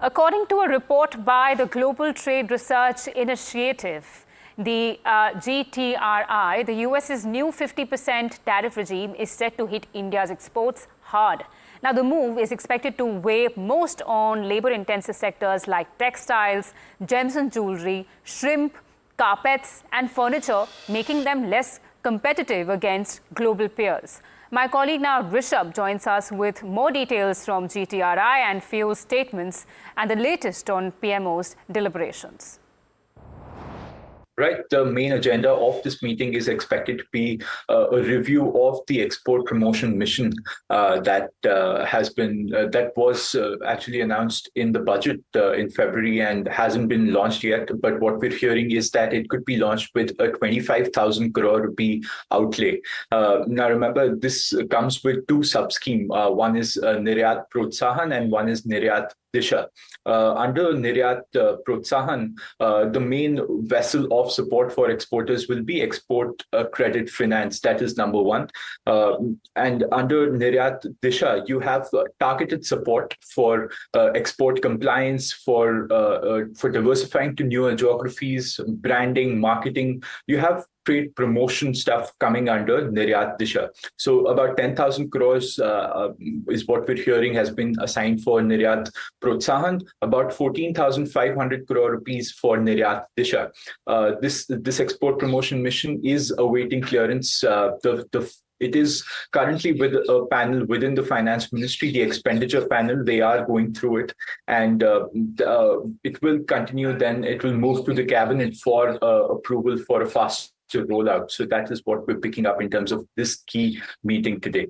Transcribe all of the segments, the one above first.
According to a report by the Global Trade Research Initiative, the GTRI, the US's new 50% tariff regime is set to hit India's exports hard. Now, the move is expected to weigh most on labor-intensive sectors like textiles, gems and jewelry, shrimp, carpets and furniture, making them less competitive against global peers. My colleague now, Rishabh, joins us with more details from GTRI and few statements and the latest on PMO's deliberations. Right. The main agenda of this meeting is expected to be a review of the export promotion mission that was actually announced in the budget in February and hasn't been launched yet. But what we're hearing is that it could be launched with a 25,000 crore rupee outlay. Now, remember, this comes with two sub-schemes. One is Niryat Protsahan and one is Niryat Disha. Under Niryat Protsahan, the main vessel of support for exporters will be export credit finance. That is number one. And under Niryat Disha, you have targeted support for export compliance, for diversifying to newer geographies, branding, marketing. You have trade promotion stuff coming under Niryat Disha. So about 10,000 crores is what we're hearing has been assigned for Niryat Protsahan, about 14,500 crore rupees for Niryat Disha. This export promotion mission is awaiting clearance. It is currently with a panel within the finance ministry, the expenditure panel. They are going through it, and it will continue. Then it will move to the cabinet for approval for a fast rollout. So that is what we're picking up in terms of this key meeting today.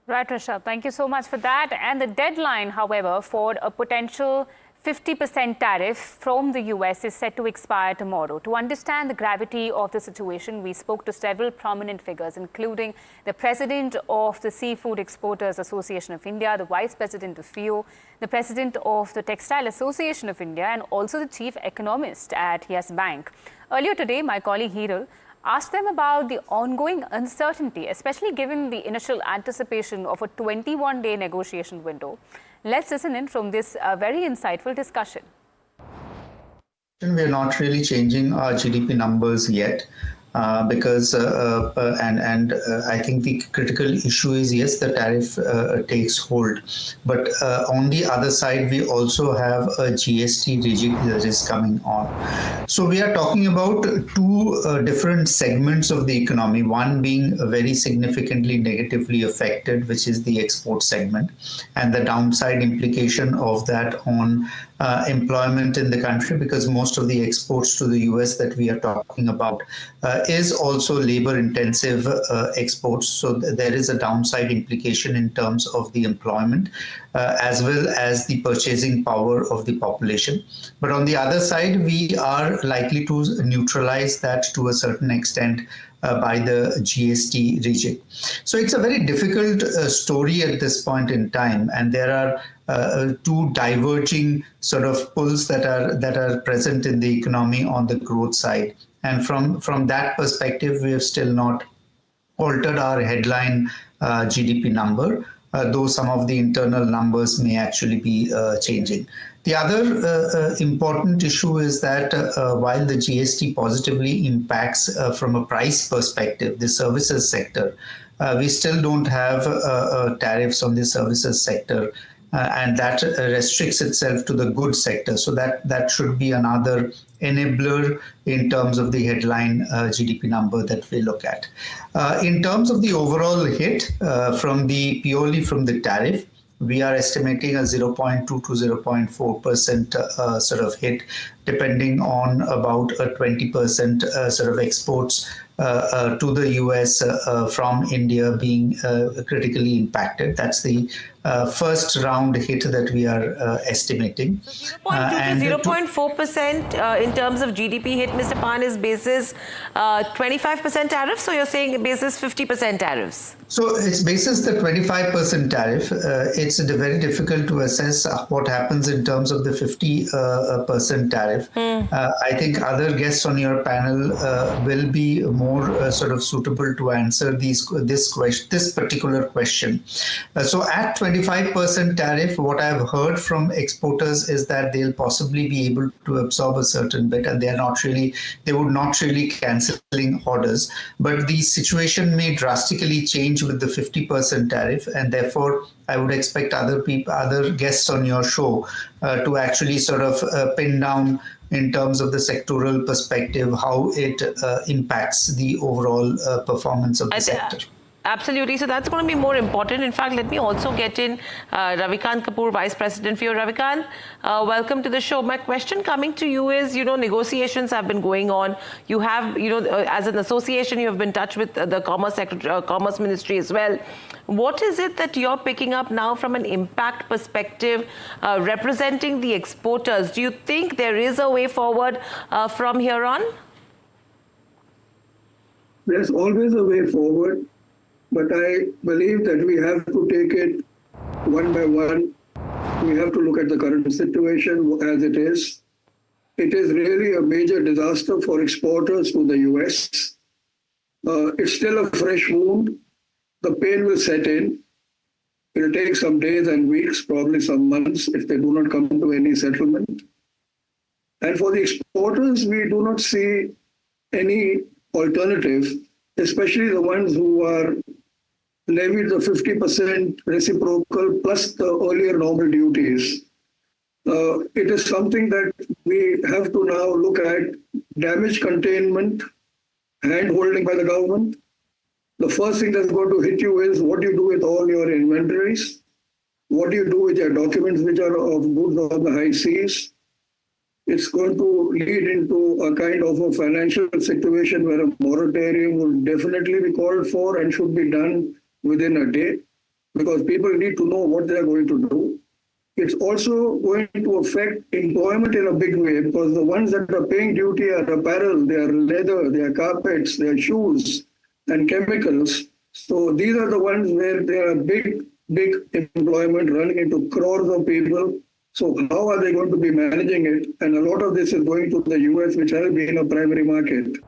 Right, Rishabh. Thank you so much for that. And the deadline, however, for a potential 50% tariff from the US is set to expire tomorrow. To understand the gravity of the situation, we spoke to several prominent figures, including the president of the Seafood Exporters Association of India, the vice president of FIO, the president of the Textile Association of India, and also the chief economist at Yes Bank. Earlier today, my colleague Hiral asked them about the ongoing uncertainty, especially given the initial anticipation of a 21-day negotiation window. Let's listen in from this very insightful discussion. We are not really changing our GDP numbers yet because I think the critical issue is, yes, the tariff takes hold, but on the other side we also have a GST regime that is coming on. So we are talking about two different segments of the economy, one being very significantly negatively affected, which is the export segment, and the downside implication of that on employment in the country, because most of the exports to the US that we are talking about is also labor-intensive exports. So there is a downside implication in terms of the employment as well as the purchasing power of the population. But on the other side, we are likely to neutralize that to a certain extent by the GST regime. So it's a very difficult story at this point in time, and there are two diverging sort of pulls that are present in the economy on the growth side. And from that perspective, we have still not altered our headline GDP number, though some of the internal numbers may actually be changing. The other important issue is that while the GST positively impacts from a price perspective the services sector, we still don't have tariffs on the services sector, and that restricts itself to the goods sector. So that should be another enabler in terms of the headline GDP number that we look at. In terms of the overall hit purely from the tariff, we are estimating a 0.2 to 0.4% sort of hit, depending on about a 20% sort of exports to the US from India being critically impacted. That's the first round hit that we are estimating. So 0.2 to 0.4% in terms of GDP hit, Mr. Pan, is basis 25% tariffs, so you're saying basis 50% tariffs? So it's basis the 25% tariff. It's very difficult to assess what happens in terms of the 50% tariff. I think other guests on your panel will be more sort of suitable to answer this particular question. So at 25% tariff, what I've heard from exporters is that they'll possibly be able to absorb a certain bit, and they would not really cancelling orders. But the situation may drastically change with the 50% tariff, and therefore I would expect other guests on your show to actually sort of pin down in terms of the sectoral perspective how it impacts the overall performance of the sector. Absolutely. So that's going to be more important. In fact, let me also get in Ravikant Kapoor, Vice President for you. Ravikant, welcome to the show. My question coming to you is, negotiations have been going on. You have, as an association, you have been in touch with the Commerce Ministry as well. What is it that you're picking up now from an impact perspective, representing the exporters? Do you think there is a way forward from here on? There's always a way forward. But I believe that we have to take it one by one. We have to look at the current situation as it is. It is really a major disaster for exporters to the US. It's still a fresh wound. The pain will set in. It will take some days and weeks, probably some months, if they do not come to any settlement. And for the exporters, we do not see any alternative, especially the ones who are levied the 50% reciprocal plus the earlier normal duties. It is something that we have to now look at: damage containment, hand-holding by the government. The first thing that's going to hit you is what do you do with all your inventories? What do you do with your documents which are of goods on the high seas? It's going to lead into a kind of a financial situation where a moratorium will definitely be called for and should be done within a day, because people need to know what they are going to do. It's also going to affect employment in a big way, because the ones that are paying duty are apparel, they are leather, they are carpets, they are shoes and chemicals. So these are the ones where there are big employment running into crores of people. So how are they going to be managing it? And a lot of this is going to the US, which has been a primary market.